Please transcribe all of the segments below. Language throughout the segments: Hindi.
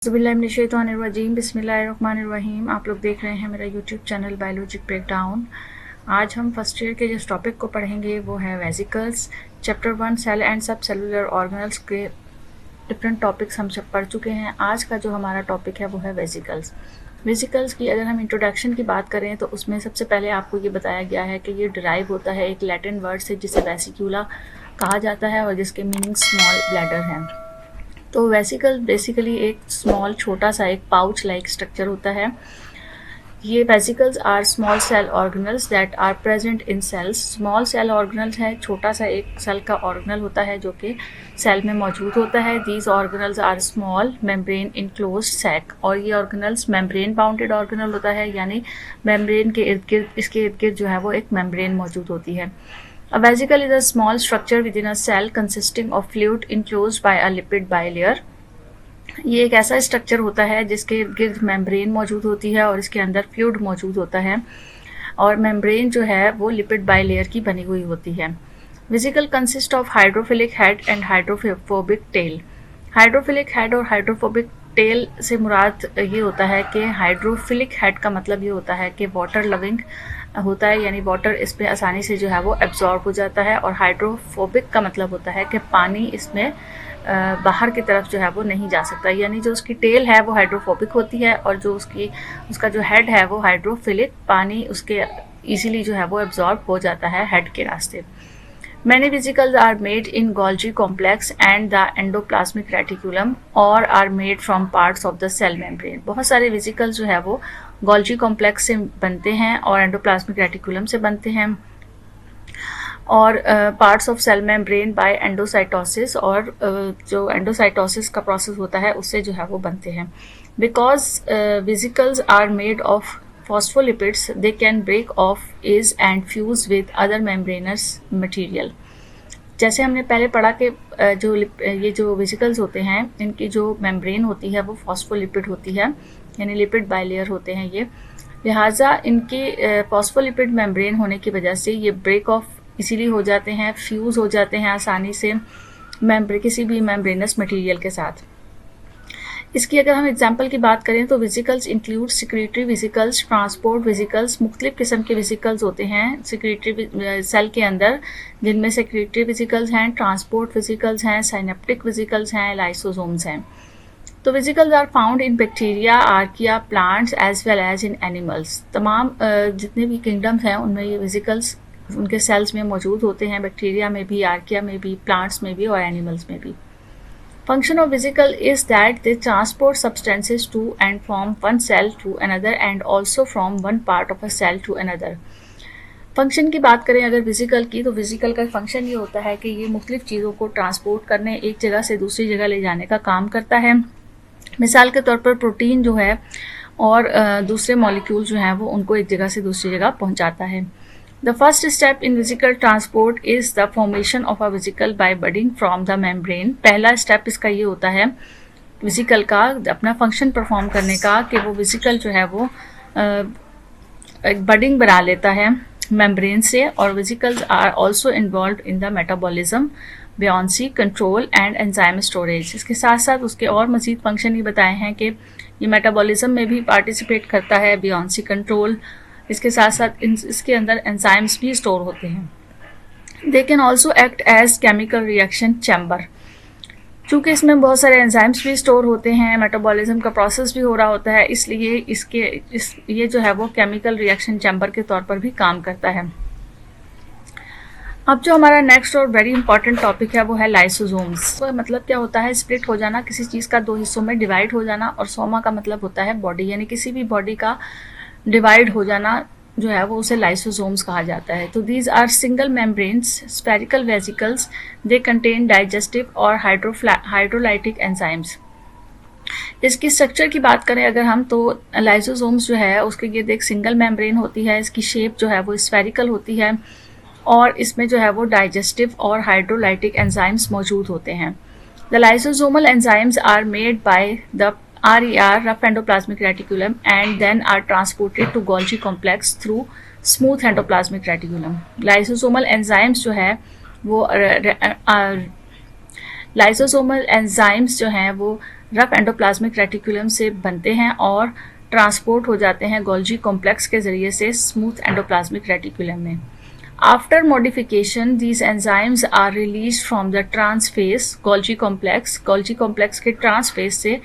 बिस्मिल्लाहिर्रहमानिर्रहीम, बिस्मिल्लाहिर्रहमानिर्रहीम। आप लोग देख रहे हैं मेरा यूट्यूब चैनल बायोलॉजिक ब्रेकडाउन। आज हम फर्स्ट ईयर के जिस टॉपिक को पढ़ेंगे वो है वेसिकल्स। चैप्टर 1 सेल एंड सब सेलुलर ऑर्गेनल्स के डिफरेंट टॉपिक्स हम सब पढ़ चुके हैं। आज का जो हमारा टॉपिक है वो है वेसिकल्स। वेसिकल्स की अगर हम इंट्रोडक्शन की बात करें तो उसमें सबसे पहले आपको ये बताया गया है कि ये डिराइव होता है एक लैटिन वर्ड से जिसे वेसिक्यूला कहा जाता है और जिसके मीनिंग स्मॉल ब्लैडर हैं। तो वेसिकल बेसिकली एक स्मॉल छोटा सा एक पाउच लाइक स्ट्रक्चर होता है। ये vesicles are small cell organelles that are present in cells. Small cell organelles है, छोटा सा एक सेल का ऑर्गेनल होता है जो कि सेल में मौजूद होता है। These organelles are small membrane enclosed sac, और ये ऑर्गेनल्स मेम्ब्रेन बाउंडेड ऑर्गेनल होता है, यानी मेम्ब्रेन के इर्द गिर्द इसके इर्द गिर्द जो है वो एक मेम्ब्रेन मौजूद होती है। A vesicle is a small structure within a cell consisting of fluid enclosed by a lipid bilayer. ये एक ऐसा स्ट्रक्चर होता है जिसके इर्द गिर्द मेम्ब्रेन मौजूद होती है और इसके अंदर फ्लूइड मौजूद होता है, और मेम्ब्रेन जो है वो लिपिड बाइलेयर की बनी हुई होती है। Vesicle consist of hydrophilic head and hydrophobic tell. Hydrophilic head और हाइड्रोफोबिक टेल से मुराद ये होता है कि हाइड्रोफिलिक हेड का मतलब ये होता है कि वाटर लविंग होता है, यानी वाटर इस पे आसानी से जो है वो एब्जॉर्ब हो जाता है, और हाइड्रोफोबिक का मतलब होता है कि पानी इसमें बाहर की तरफ जो है वो नहीं जा सकता, यानी जो उसकी टेल है वो हाइड्रोफोबिक होती है और जो उसका जो हेड है वो हाइड्रोफिलिक, पानी उसके इजीली जो है वो एब्जॉर्ब हो जाता है हेड के रास्ते। Many vesicles are made in Golgi complex and the endoplasmic reticulum or are made from parts of the cell membrane. बहुत सारे vesicles जो है वो गोल्जी कॉम्प्लेक्स से बनते हैं और एंडोप्लाज्मिक रेटिकुलम से बनते हैं, और parts of cell membrane by endocytosis, और जो एंडोसाइटोसिस का प्रोसेस होता है उससे जो है वो बनते हैं। Because vesicles are made of phospholipids, they can break off is and fuse with other membranous material. जैसे हमने पहले पढ़ा कि ये जो वेसिकल्स होते हैं इनकी जो मेम्ब्रेन होती है वो फॉस्फोलिपिड होती है, यानी लिपिड बाइलेयर होते हैं ये। लिहाजा इनकी फॉस्फोलिपिड मेम्ब्रेन होने की वजह से ये ब्रेक ऑफ इसीलिए हो जाते हैं, फ्यूज़ हो जाते हैं आसानी से किसी भी मेम्ब्रेनस मटीरियल के साथ। इसकी अगर हम एग्जाम्पल की बात करें तो vesicles include secretory vesicles, transport vesicles. मुख्तलिफ किस्म के वेसिकल्स होते हैं सिक्रेटरी सेल के अंदर, जिनमें सिक्रेटरी वेसिकल्स हैं, ट्रांसपोर्ट वेसिकल्स हैं, साइनेप्टिक वेसिकल्स हैं, लाइसोसोम्स हैं। तो vesicles are found in bacteria, archaea, plants as well as in animals. तमाम जितने भी किंगडम्स हैं उनमें ये वेसिकल्स उनके सेल्स में मौजूद होते हैं, बैक्टीरिया में भी, आर्किया में भी, प्लांट्स में भी और एनिमल्स में भी। Function of vesicle is that they transport substances to and from one cell to another and also from one part of a cell to another. Function की बात करें अगर वेसिकल की, तो वेसिकल का फंक्शन ये होता है कि ये मुख्तलिफ चीज़ों को ट्रांसपोर्ट करने, एक जगह से दूसरी जगह ले जाने का काम करता है। मिसाल के तौर पर प्रोटीन जो है और दूसरे मॉलिक्यूल जो हैं वो उनको एक जगह से दूसरी जगह पहुंचाता है। The first step in vesicle transport is the formation of a vesicle by budding from the membrane. पहला स्टेप इसका ये होता है वेसिकल का अपना फंक्शन परफॉर्म करने का कि वो वेसिकल जो है वो एक बडिंग बना लेता है मेम्ब्रेन से, और vesicles are also involve in the metabolism, buoyancy control and enzyme storage. इसके साथ साथ उसके और मजीद फंक्शन ये बताए हैं कि ये मेटाबॉलिज्म में भी पार्टिसिपेट करता है, बियॉन्सी कंट्रोल, इसके साथ साथ इसके अंदर एंजाइम्स भी स्टोर होते हैं। They can also act as chemical reaction chamber. चूँकि इसमें बहुत सारे एंजाइम्स भी स्टोर होते हैं, मेटाबॉलिज्म का प्रोसेस भी हो रहा होता है, इसलिए ये जो है वो केमिकल रिएक्शन चैम्बर के तौर पर भी काम करता है। अब जो हमारा नेक्स्ट और वेरी इंपॉर्टेंट टॉपिक है वो है लाइसोसोम्स। तो मतलब क्या होता है? स्प्लिट हो जाना, किसी चीज़ का दो हिस्सों में डिवाइड हो जाना, और सोमा का मतलब होता है बॉडी, यानी किसी भी बॉडी का डिवाइड हो जाना जो है वो उसे लाइसोसोम्स कहा जाता है। तो these are single membranes spherical vesicles, they contain digestive और हाइड्रोलाइटिक एंजाइम्स। इसकी स्ट्रक्चर की बात करें अगर हम, तो लाइसोसोम्स जो है उसके गिर्द एक सिंगल मेम्ब्रेन होती है, इसकी शेप जो है वो स्फेरिकल होती है, और इसमें जो है वो डाइजेस्टिव और हाइड्रोलाइटिक एंजाइम्स मौजूद होते हैं। The lysosomal enzymes are made by the RER, rough endoplasmic reticulum, and then are transported to Golgi complex through smooth endoplasmic reticulum. Lysosomal enzymes जो है वो लाइसोसोमल एंजाइम्स जो हैं वो रफ एंडोप्लाज्मिक रेटिकुलम से बनते हैं और ट्रांसपोर्ट हो जाते हैं गोल्जी कॉम्प्लेक्स के ज़रिए से स्मूथ एंडोप्लाज्मिक रेटिकुलम में। After modification these enzymes are release from the trans face Golgi complex के ट्रांसफेस से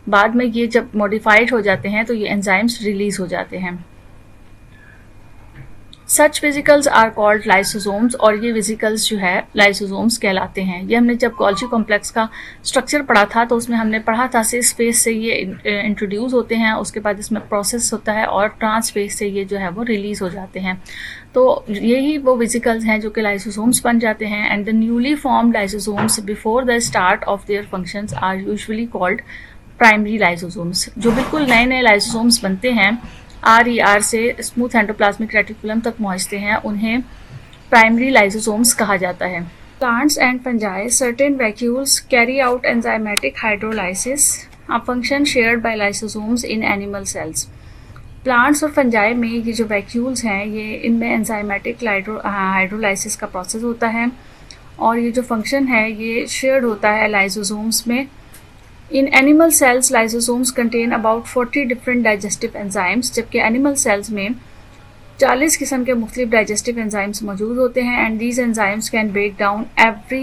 बाद में ये जब मॉडिफाइड हो जाते हैं तो ये एंजाइम्स रिलीज हो जाते हैं। सच वेसिकल्स आर कॉल्ड लाइसोसोम्स, और ये वेसिकल्स जो है लाइसोसोम्स कहलाते हैं। ये हमने जब गोल्जी कॉम्प्लेक्स का स्ट्रक्चर पढ़ा था तो उसमें हमने पढ़ा था सिस फेस से ये इंट्रोड्यूस होते हैं, उसके बाद इसमें प्रोसेस होता है और ट्रांस फेस से ये जो है वो रिलीज हो जाते हैं। तो यही वो वेसिकल्स हैं जो कि लाइसोसोम्स बन जाते हैं। And the newly formed lysosomes before the start of their functions are usually called primary lysosomes. जो बिल्कुल नए नए लाइसोसोम्स बनते हैं RER से स्मूथ एंडोप्लाज्मिक रेटिकुलम तक पहुंचते हैं, उन्हें प्राइमरी लाइसोसोम्स कहा जाता है। Plants and fungi certain vacuoles carry out enzymatic hydrolysis, a function shared by lysosomes in animal cells. Plants और फंजाई में ये जो वैक्यूल्स हैं ये इनमें एंजाइमेटिक हाइड्रोलाइसिस का प्रोसेस होता है और ये जो फंक्शन है ये शेयर्ड होता है लाइसोसोम्स में। In animal cells, lysosomes contain about 40 different digestive enzymes, जबकि animal cells में 40 किस्म के मुख्तलिफ digestive enzymes मौजूद होते हैं। And these enzymes can break down every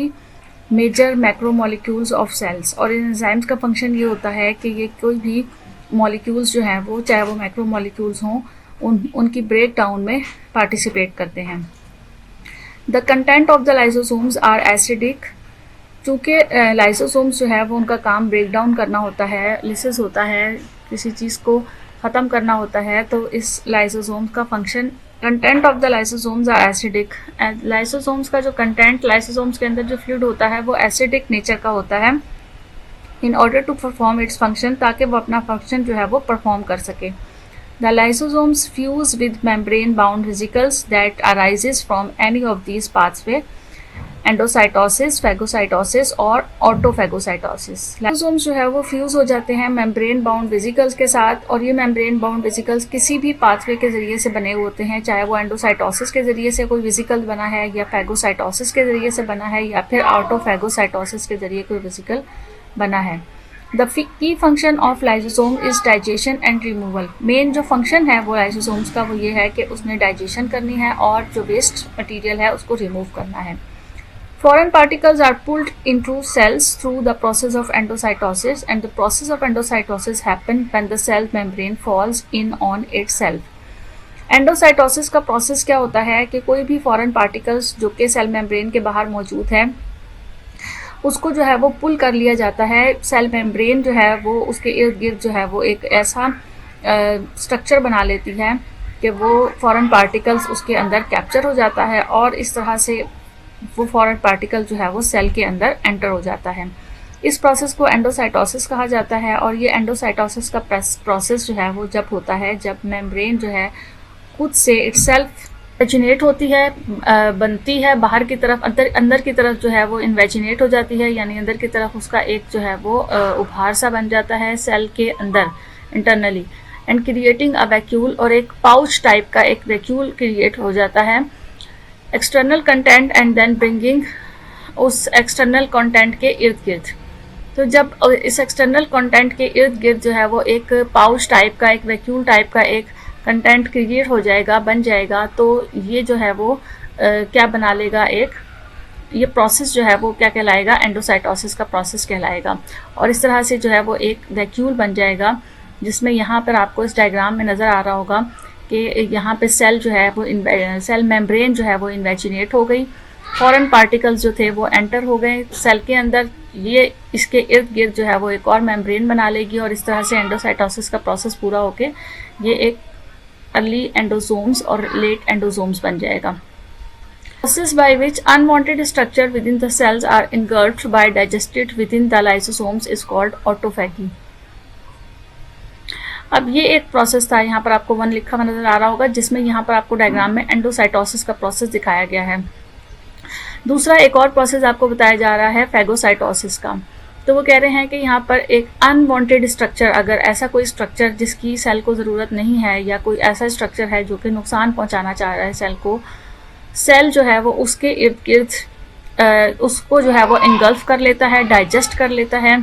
major macromolecules of cells। और इन enzymes का function ये होता है कि ये कोई भी molecules जो हैं वो चाहे वो macromolecules हों उनकी breakdown में participate करते हैं। The content of the lysosomes are acidic। चूँकि लाइसोसोम्स जो है वो उनका काम ब्रेक डाउन करना होता है, लिसिस होता है, किसी चीज़ को ख़त्म करना होता है, तो इस लाइसोसोम्स का function content of the lysosomes are acidic. Lysosomes का जो कंटेंट लाइसोसोम्स के अंदर जो फ्लूइड होता है वो एसिडिक नेचर का होता है in order to perform its function, ताकि वो अपना फंक्शन जो है वो परफॉर्म कर सके। The lysosomes fuse with membrane bound vesicles that arises from any of these pathway, endocytosis, phagocytosis और ऑटोफैगोसाइटोसिस। लाइसोसोम्स जो है वो फ्यूज हो जाते हैं मेम्ब्रेन बाउंड वेसिकल्स के साथ, और ये मेम्ब्रेन बाउंड वेसिकल्स किसी भी पाथवे के जरिए से बने होते हैं, चाहे वो एंडोसाइटोसिस के जरिए से कोई वेसिकल बना है या फैगोसाइटोसिस के जरिए से बना है या फिर ऑटोफैगोसाइटोसिस के जरिए कोई वेसिकल बना है। The key function of lysosome is digestion and removal. Main जो फंक्शन है वो लाइसोसोम्स का वो ये है कि उसने डाइजेशन करनी है और जो वेस्ट मटीरियल है उसको रिमूव करना है। Foreign particles are pulled into cells through the process of endocytosis, and the process of endocytosis happens when the cell membrane falls in on itself. Endocytosis का प्रोसेस क्या होता है कि कोई भी फॉरेन पार्टिकल्स जो कि सेल मेम्ब्रेन के बाहर मौजूद है उसको जो है वो पुल कर लिया जाता है। सेल मेम्ब्रेन जो है वो उसके इर्द गिर्द जो है वो एक ऐसा स्ट्रक्चर बना लेती है कि वो फॉरेन पार्टिकल्स उसके अंदर कैप्चर हो जाता है और इस तरह से वो फॉरेन पार्टिकल जो है वो सेल के अंदर एंटर हो जाता है। इस प्रोसेस को एंडोसाइटोसिस कहा जाता है, और ये एंडोसाइटोसिस का प्रोसेस जो है वो जब होता है जब मेम्ब्रेन जो है खुद से इटसेल्फ इन्वेजिनेट होती है, बनती है बाहर की तरफ, अंदर की तरफ जो है वो इन्वेजिनेट हो जाती है, यानी अंदर की तरफ उसका एक जो है वो उभार सा बन जाता है सेल के अंदर internally, and creating a vacuole, और एक पाउच टाइप का एक वैक्यूल क्रिएट हो जाता है external content and then bringing उस एक्सटर्नल कंटेंट के इर्द गिर्द। तो जब इस एक्सटर्नल कंटेंट के इर्द गिर्द जो है वो एक पाउच टाइप का, एक वैक्यूल टाइप का एक कंटेंट क्रिएट हो जाएगा, बन जाएगा, तो ये जो है वो क्या बना लेगा, एक ये प्रोसेस जो है वो क्या कहलाएगा, एंडोसाइटोसिस का प्रोसेस कहलाएगा। और इस तरह से जो है वो एक वैक्यूल बन जाएगा, जिसमें यहाँ पर आपको इस डायग्राम में नज़र आ रहा होगा कि यहाँ पे सेल जो है वो सेल मेम्ब्रेन जो है वो इन्वेजिनेट हो गई, फॉरेन पार्टिकल्स जो थे वो एंटर हो गए सेल के अंदर, ये इसके इर्द गिर्द जो है वो एक और मेम्ब्रेन बना लेगी, और इस तरह से एंडोसाइटोसिस का प्रोसेस पूरा होके ये एक अर्ली एंडोसोम्स और लेट एंडोसोम्स बन जाएगा। Process by which unwanted structure within the cells are engulfed by digested within the lysosomes is called autophagy। अब ये एक प्रोसेस था, यहाँ पर आपको 1 लिखा हुआ नजर आ रहा होगा, जिसमें यहाँ पर आपको डायग्राम में एंडोसाइटोसिस का प्रोसेस दिखाया गया है। दूसरा एक और प्रोसेस आपको बताया जा रहा है फैगोसाइटोसिस का। तो वो कह रहे हैं कि यहाँ पर एक अनवांटेड स्ट्रक्चर, अगर ऐसा कोई स्ट्रक्चर जिसकी सेल को ज़रूरत नहीं है या कोई ऐसा स्ट्रक्चर है जो कि नुकसान पहुँचाना चाह रहा है सेल को, सेल जो है वो उसके इर्द गिर्द उसको जो है वो इंगल्फ कर लेता है, डाइजेस्ट कर लेता है,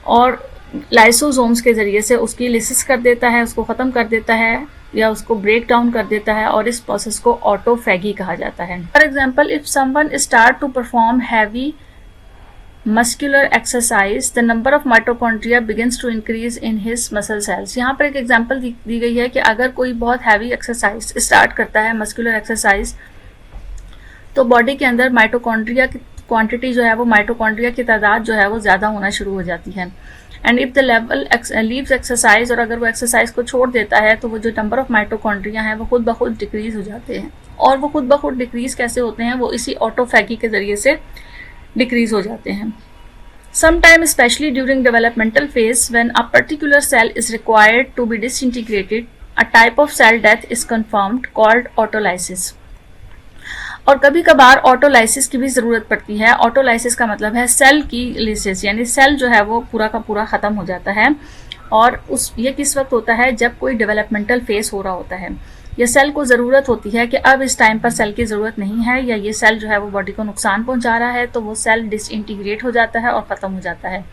और लाइसोसोम्स के ज़रिए से उसकी लिसिस कर देता है, उसको ख़त्म कर देता है या उसको ब्रेक डाउन कर देता है, और इस प्रोसेस को ऑटोफैगी कहा जाता है। For example, if someone start to perform heavy muscular exercise, the number of mitochondria begins to increase in his muscle cells. यहाँ पर एक एग्जाम्पल दी गई है कि अगर कोई बहुत हैवी एक्सरसाइज स्टार्ट करता है, मस्कुलर एक्सरसाइज, तो बॉडी के अंदर माइटोकॉन्ड्रिया की क्वांटिटी जो है वो, माइटोकॉन्ड्रिया की तादाद जो है वो ज़्यादा होना शुरू हो जाती है। And if the level leaves exercise, और अगर वो एक्सरसाइज को छोड़ देता है तो वो जो नंबर ऑफ माइटोकॉन्ड्रिया हैं वो खुद ब खुद डिक्रीज हो जाते हैं। और वो खुद ब खुद डिक्रीज कैसे होते हैं, वो इसी ऑटोफैगी के ज़रिए से डिक्रीज हो जाते हैं। Sometime, especially during developmental phase, when a particular cell is required to be disintegrated, a type of cell death is confirmed called autolysis. और कभी कभार ऑटोलाइसिस की भी ज़रूरत पड़ती है। ऑटोलाइसिस का मतलब है सेल की लिसिस, यानी सेल जो है वो पूरा का पूरा ख़त्म हो जाता है। और ये किस वक्त होता है, जब कोई डेवलपमेंटल फेस हो रहा होता है, या सेल को ज़रूरत होती है कि अब इस टाइम पर सेल की ज़रूरत नहीं है, या ये सेल जो है वो बॉडी को नुकसान पहुंचा रहा है, तो वो सेल डिसइंटीग्रेट हो जाता है और ख़त्म हो जाता है।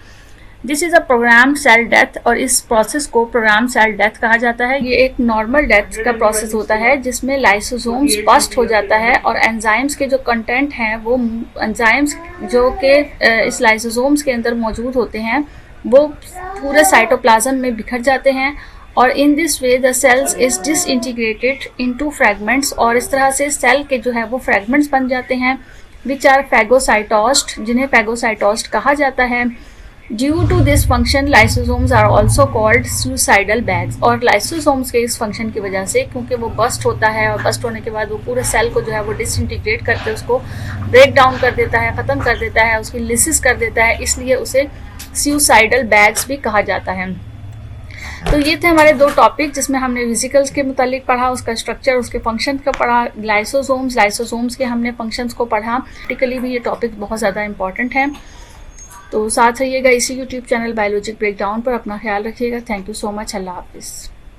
This is a program cell death, और इस प्रोसेस को प्रोग्राम सेल डेथ कहा जाता है। ये एक नॉर्मल डेथ का प्रोसेस होता है जिसमें लाइसोसोम्स बस्ट हो जाता है, और एंजाइम्स के जो कंटेंट हैं, वो एंजाइम्स जो कि इस लाइसोसोम्स के अंदर मौजूद होते हैं, वो पूरे साइटोप्लाज्म में बिखर जाते हैं। और in this way the cells is disintegrated into fragments, और इस तरह से सेल के जो है वो फ्रैगमेंट्स बन जाते हैं, विच आर फैगोसाइटोस्ट, जिन्हें फैगोसाइटोस्ट कहा जाता है। Due to this function lysosomes are also called suicidal bags, और लाइसोसोम्स के इस फंक्शन की वजह से, क्योंकि वो बस्ट होता है और बस्ट होने के बाद वो पूरे सेल को जो है वो डिसइंटीग्रेट करके उसको ब्रेक डाउन कर देता है, ख़त्म कर देता है, उसकी लिसिस कर देता है, इसलिए उसे सुसाइडल बैग्स भी कहा जाता है। तो ये थे हमारे दो टॉपिक जिसमें हमने वेसिकल्स के मुतालिक पढ़ा, उसका स्ट्रक्चर, उसके फंक्शन का पढ़ा, लाइसोसोम्स के हमने फंक्शंस को पढ़ा। प्रैक्टिकली भी ये टॉपिक बहुत ज़्यादा इंपॉर्टेंट है। तो साथ रहिएगा इसी यूट्यूब चैनल बायोलॉजिक ब्रेकडाउन पर। अपना ख्याल रखिएगा। Thank you so much. अल्लाह हाफिज़।